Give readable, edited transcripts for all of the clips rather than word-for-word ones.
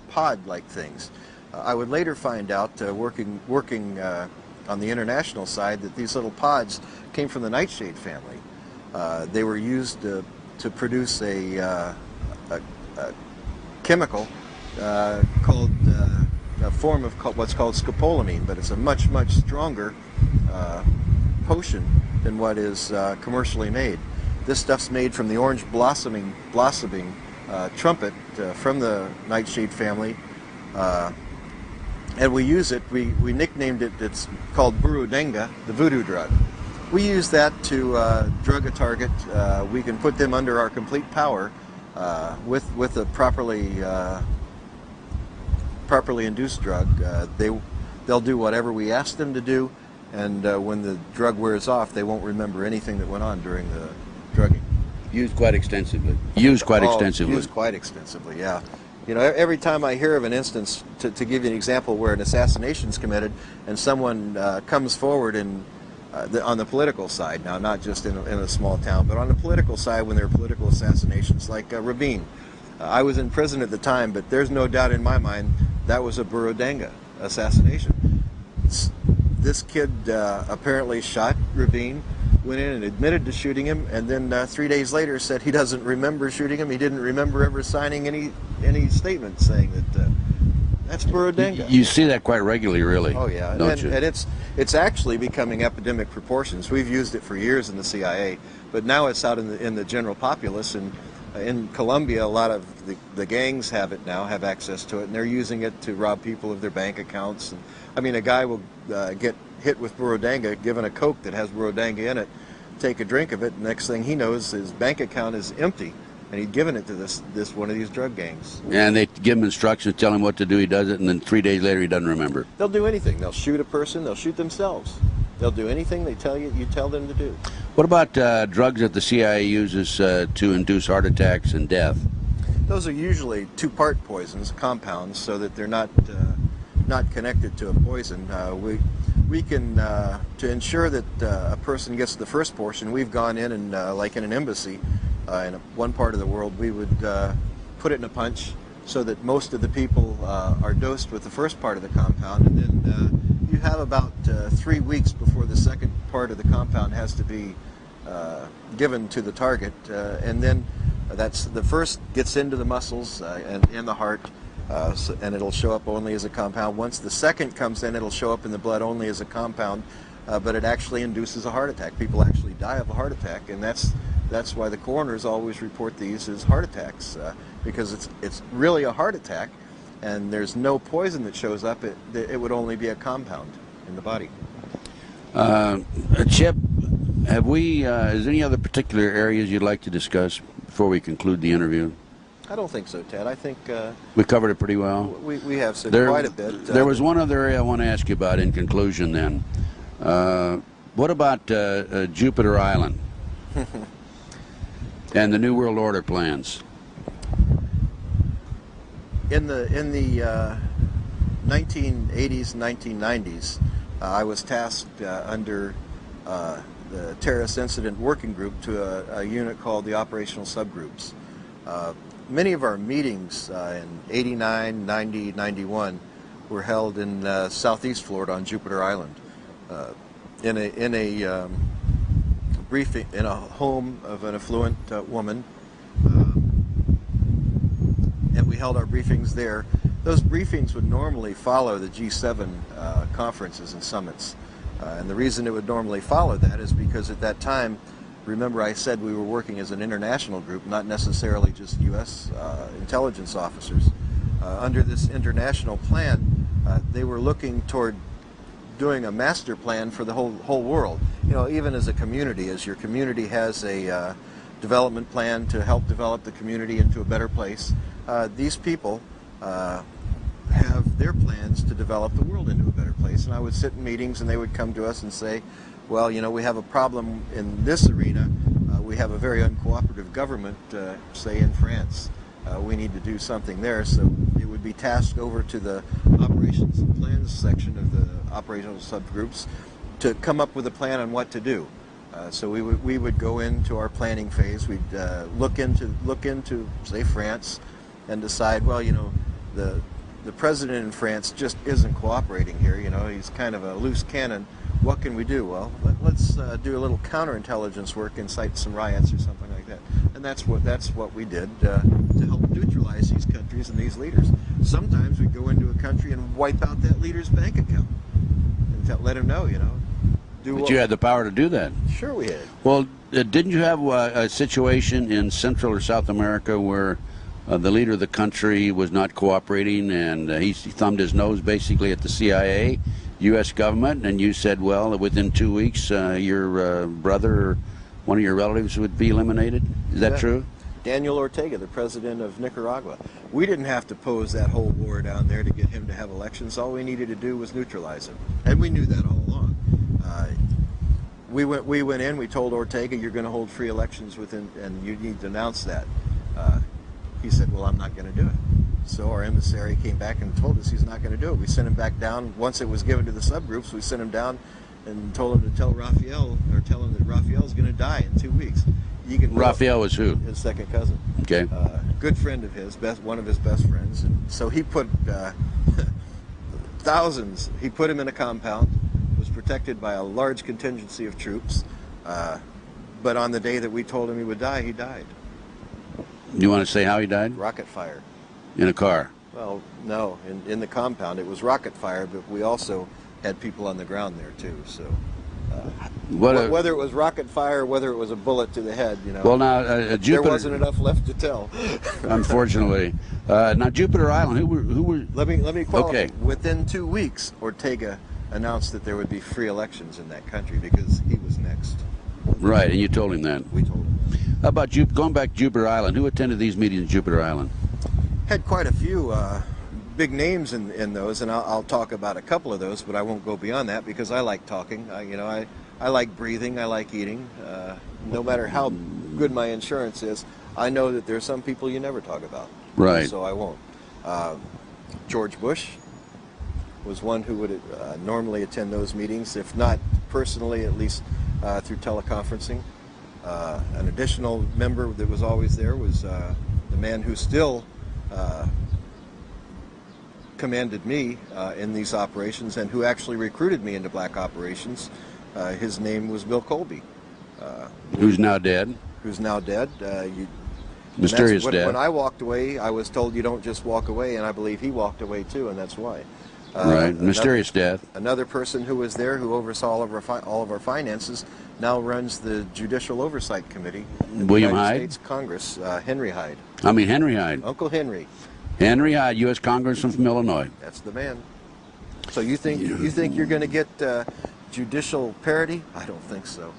pod-like things. I would later find out, working on the international side, that these little pods came from the nightshade family. They were used to produce a chemical called a form of what's called scopolamine, but it's a much stronger potion than what is commercially made. This stuff's made from the orange blossoming trumpet from the nightshade family, and we use it. We nicknamed it. It's called Burudenga, the voodoo drug. We use that to drug a target. We can put them under our complete power with a properly induced drug. They'll do whatever we ask them to do, and when the drug wears off, they won't remember anything that went on during the drugging. Used quite extensively. Used quite extensively, yeah. You know, every time I hear of an instance, to give you an example where an assassination is committed and someone comes forward and on the political side, now not just in a small town, but on the political side when there are political assassinations, like Rabin. I was in prison at the time, but there's no doubt in my mind that was a Burudenga assassination. This kid apparently shot Rabin, went in and admitted to shooting him, and then 3 days later said he doesn't remember shooting him. He didn't remember ever signing any statement saying that that's Burudenga. You see that quite regularly, really. Oh yeah, and it's actually becoming epidemic proportions. We've used it for years in the CIA, but now it's out in the general populace, and in Colombia, a lot of the gangs have it now, have access to it, and they're using it to rob people of their bank accounts. And I mean, a guy will get hit with Burudenga, given a Coke that has Burudenga in it, take a drink of it, and next thing he knows, his bank account is empty, and he'd given it to this one of these drug gangs. And they give him instructions, tell him what to do, he does it, and then 3 days later he doesn't remember. They'll do anything. They'll shoot a person, they'll shoot themselves. They'll do anything they tell you tell them to do. What about drugs that the CIA uses to induce heart attacks and death? Those are usually two-part poisons, compounds, so that they're not connected to a poison. We can, to ensure that a person gets the first portion, we've gone in and, like in an embassy, in one part of the world, we would put it in a punch so that most of the people are dosed with the first part of the compound, and then you have about 3 weeks before the second part of the compound has to be given to the target, and then that's the first gets into the muscles and in the heart, and it'll show up only as a compound. Once the second comes in, it'll show up in the blood only as a compound, but it actually induces a heart attack. People actually die of a heart attack, and that's why the coroners always report these as heart attacks, because it's really a heart attack, and there's no poison that shows up. It would only be a compound in the body. Chip, is there any other particular areas you'd like to discuss before we conclude the interview? I don't think so, Ted. I think we covered it pretty well. We have said quite a bit. There was one other area I want to ask you about in conclusion then. What about Jupiter Island and the New World Order plans? In the 1980s and 1990s, I was tasked under the Terrorist Incident Working Group to a unit called the Operational Subgroups. Many of our meetings in 89, 90, 91 were held in southeast Florida on Jupiter Island, in a briefing in a home of an affluent woman, and we held our briefings there. Those briefings would normally follow the G7 conferences and summits, and the reason it would normally follow that is because at that time, remember I said we were working as an international group, not necessarily just U.S. Intelligence officers. Under this international plan, they were looking toward doing a master plan for the whole world. You know, even as a community, as your community has a development plan to help develop the community into a better place, these people have their plans to develop the world into a better place. And I would sit in meetings and they would come to us and say, well, you know, we have a problem in this arena. We have a very uncooperative government, say in France. We need to do something there. So it would be tasked over to the operations and plans section of the operational subgroups to come up with a plan on what to do. So we would go into our planning phase. We'd look into say France and decide, well, you know, the president in France just isn't cooperating here. You know, he's kind of a loose cannon. What can we do? Well, let's do a little counterintelligence work, incite some riots or something like that. And that's what we did to help neutralize these countries and these leaders. Sometimes we go into a country and wipe out that leader's bank account and let him know, you know. But you had the power to do that. Sure we had. Well, didn't you have a situation in Central or South America where the leader of the country was not cooperating, and he thumbed his nose basically at the CIA, U.S. government, and you said, well, within 2 weeks, your brother or one of your relatives would be eliminated? Is that true? Daniel Ortega, the president of Nicaragua. We didn't have to pose that whole war down there to get him to have elections. All we needed to do was neutralize him, and we knew that all along. We went in, we told Ortega, you're going to hold free elections within, and you need to announce that. He said, well, I'm not going to do it. So our emissary came back and told us he's not going to do it. We sent him back down. Once it was given to the subgroups, we sent him down and told him to tell Raphael, or tell him that Raphael's going to die in 2 weeks. Raphael was who? His second cousin. Okay. Good friend of his, one of his best friends. And so he put thousands, he put him in a compound, was protected by a large contingency of troops. But on the day that we told him he would die, he died. You want to say how he died? Rocket fire. In a car? Well, no, in the compound. It was rocket fire, but we also had people on the ground there too. So whether it was rocket fire or whether it was a bullet to the head, you know. Well, now Jupiter, there wasn't enough left to tell. Unfortunately. Now Jupiter Island. Who were? Let me qualify. Okay. Within 2 weeks, Ortega announced that there would be free elections in that country because he was next. Right, and you told him that. We told him. How about going back to Jupiter Island? Who attended these meetings in Jupiter Island? Had quite a few big names in those, and I'll talk about a couple of those, but I won't go beyond that because I like talking. I like breathing. I like eating. No matter how good my insurance is, I know that there are some people you never talk about. Right. So I won't. George Bush was one who would normally attend those meetings, if not personally, at least through teleconferencing. An additional member that was always there was the man who still commanded me in these operations and who actually recruited me into black operations. His name was Bill Colby. Who's now dead. Who's now dead. Mysterious death. When I walked away, I was told you don't just walk away, and I believe he walked away too, and that's why. Right, mysterious death. Another person who was there who oversaw all of our finances now runs the Judicial Oversight Committee in William the United Hyde? States Congress. Henry Hyde. I mean Henry Hyde. Uncle Henry. Henry Hyde, U.S. Congressman from Illinois. That's the man. So you think you're going to get judicial parity? I don't think so.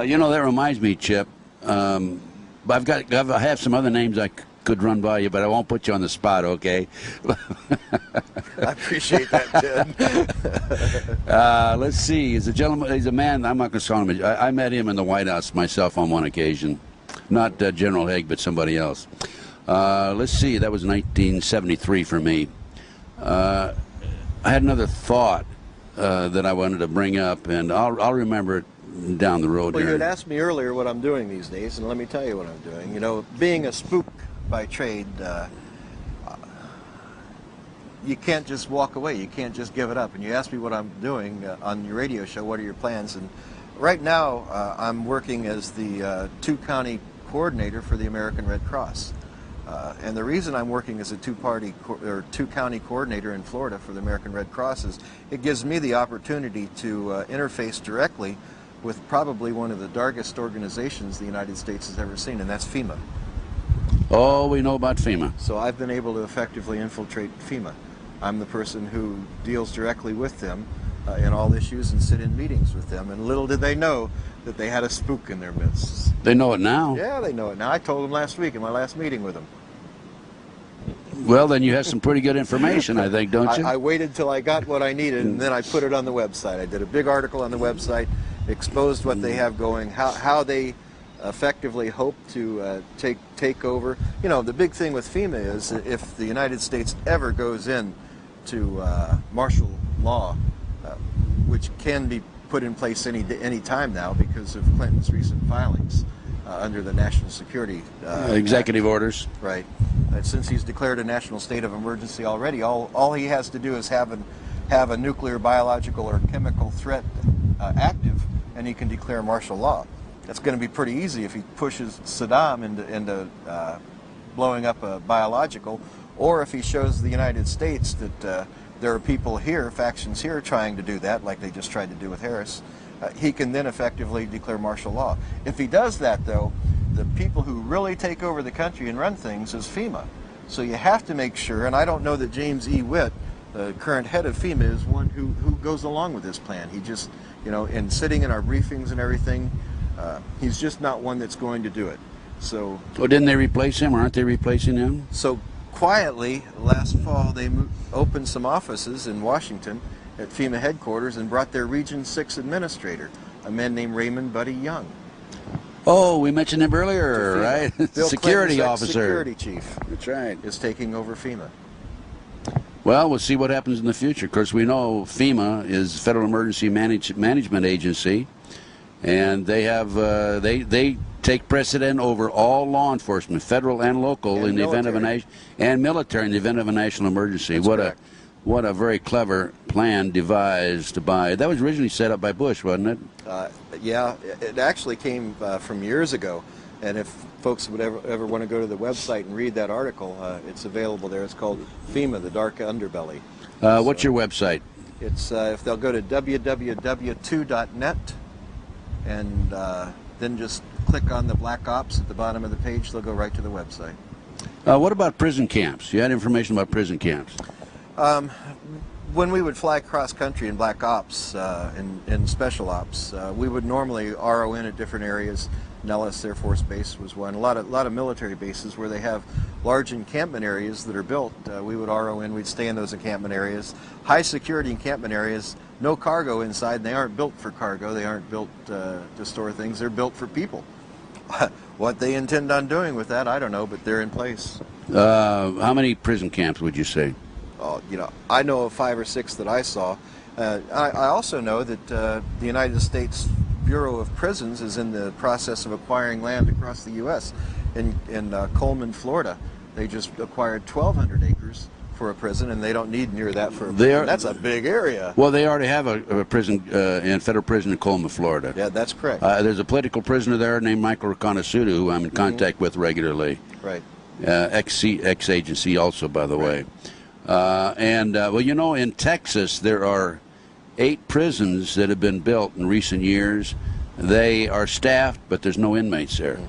You know, that reminds me, Chip. I have some other names I could run by you, but I won't put you on the spot, okay? I appreciate that, Ted. Let's see. He's a man. I'm not going to call him. I met him in the White House myself on one occasion. Not General Haig, but somebody else. Let's see. That was 1973 for me. I had another thought that I wanted to bring up, and I'll remember it down the road. Well, here. you had asked me earlier what I'm doing these days, and let me tell you what I'm doing. You know, being a spook by trade, you can't just walk away. You can't just give it up. And you asked me what I'm doing on your radio show. What are your plans? And right now, I'm working as the two-county coordinator for the American Red Cross. And the reason I'm working as a two-county coordinator in Florida for the American Red Cross is it gives me the opportunity to interface directly with probably one of the darkest organizations the United States has ever seen, and that's FEMA. Oh, we know about FEMA. So I've been able to effectively infiltrate FEMA. I'm the person who deals directly with them in all issues and sit in meetings with them, and little did they know that they had a spook in their midst. They know it now. Yeah, they know it now. I told them last week in my last meeting with them. Well, then you have some pretty good information, I think, don't you? I waited till I got what I needed, and then I put it on the website. I did a big article on the website, exposed what they have going, how they effectively hope to take over. You know, the big thing with FEMA is if the United States ever goes in to martial law, which can be put in place any time now because of Clinton's recent filings, under the national security executive Act. orders. Right. Since he's declared a national state of emergency already, all he has to do is have a nuclear, biological, or chemical threat active, and he can declare martial law. That's going to be pretty easy if he pushes Saddam into blowing up a biological, or if he shows the United States that there are people here, factions here, trying to do that, like they just tried to do with Harris. He can then effectively declare martial law. If he does that, though, the people who really take over the country and run things is FEMA. So you have to make sure, and I don't know that James E. Witt, the current head of FEMA, is one who goes along with this plan. He just, in sitting in our briefings and everything, he's just not one that's going to do it. So. Well, didn't they replace him, or aren't they replacing him? So quietly, last fall, they opened some offices in Washington at FEMA headquarters and brought their Region 6 administrator, a man named Raymond Buddy Young. Oh, we mentioned him earlier, right? Bill Security Clinton's officer. Security chief. That's right. Is taking over FEMA. Well, we'll see what happens in the future. Of course, we know FEMA is Federal Emergency Management Agency, and they have they take precedent over all law enforcement, federal and local, And in the event of and military in the event of a national emergency. That's correct. What a very clever plan devised by. That was originally set up by Bush, wasn't it? Yeah, it actually came from years ago. And if folks would ever want to go to the website and read that article, it's available there. It's called FEMA, the Dark Underbelly. What's your website? It's if they'll go to www.2.net and then just click on the Black Ops at the bottom of the page, they'll go right to the website. What about prison camps? You had information about prison camps. When we would fly cross country in Black Ops, in Special Ops, we would normally RO in at different areas. Nellis Air Force Base was one. A lot of military bases where they have large encampment areas that are built. We would RO in. We'd stay in those encampment areas. High security encampment areas. No cargo inside. And they aren't built for cargo. They aren't built to store things. They're built for people. What they intend on doing with that, I don't know, but they're in place. How many prison camps would you say? I know of 5 or 6 that I saw. I also know that the United States Bureau of Prisons is in the process of acquiring land across the U.S. In Coleman, Florida. They just acquired 1,200 acres for a prison, and they don't need near that for a prison. That's a big area. Well, they already have a prison, federal prison in Coleman, Florida. Yeah, that's correct. There's a political prisoner there named Michael Reconnaissoudu, who I'm in contact with regularly. Right. Ex-agency also, by the way. Well, in Texas, there are 8 prisons that have been built in recent years. They are staffed, but there's no inmates there.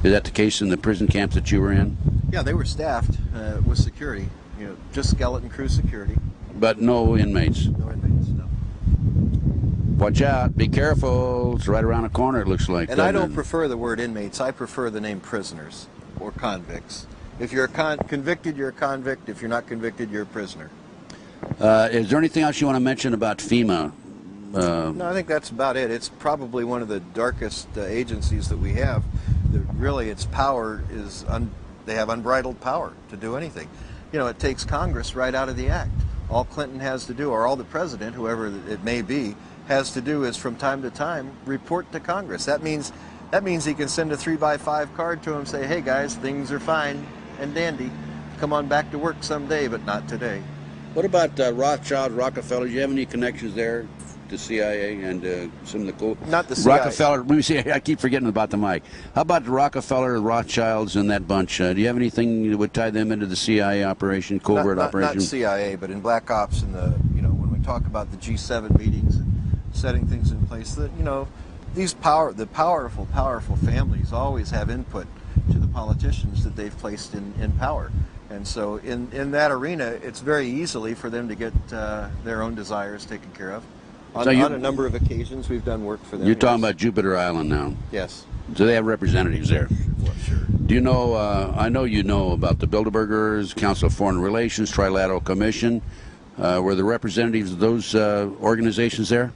Is that the case in the prison camps that you were in? Yeah, they were staffed with security, just skeleton crew security. But no inmates? No inmates, no. Watch out, be careful, it's right around the corner, it looks like. And I don't prefer the word inmates, I prefer the name prisoners or convicts. If you're convicted, you're a convict. If you're not convicted, you're a prisoner. Is there anything else you want to mention about FEMA? No, I think that's about it. It's probably one of the darkest agencies that we have. Really, its power is, they have unbridled power to do anything. It takes Congress right out of the act. All Clinton has to do, or all the president, whoever it may be, has to do is from time to time report to Congress. That means he can send a 3x5 card to him and say, hey guys, things are fine and dandy. Come on back to work someday, but not today. What about Rothschild, Rockefeller? Do you have any connections there? The CIA and some of the cool... Not the CIA. Rockefeller, let me see, I keep forgetting about the mic. How about the Rockefeller, the Rothschilds, and that bunch? Do you have anything that would tie them into the CIA operation, covert operation? Not CIA, but in Black Ops and when we talk about the G7 meetings and setting things in place, that the powerful families always have input to the politicians that they've placed in power. And so in that arena, it's very easily for them to get their own desires taken care of. On a number of occasions, we've done work for them. You're talking about Jupiter Island now? Yes. Do they have representatives there? Well, sure. Do you know, I know you know about the Bilderbergers, Council of Foreign Relations, Trilateral Commission. Were the representatives of those organizations there?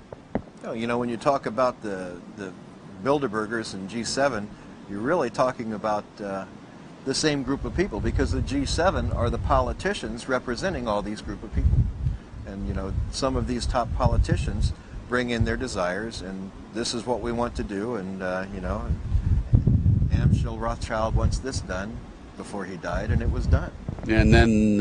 No, when you talk about the Bilderbergers and G7, you're really talking about the same group of people, because the G7 are the politicians representing all these group of people. And some of these top politicians bring in their desires, and this is what we want to do, and Amschel Rothschild wants this done before he died, and it was done. And then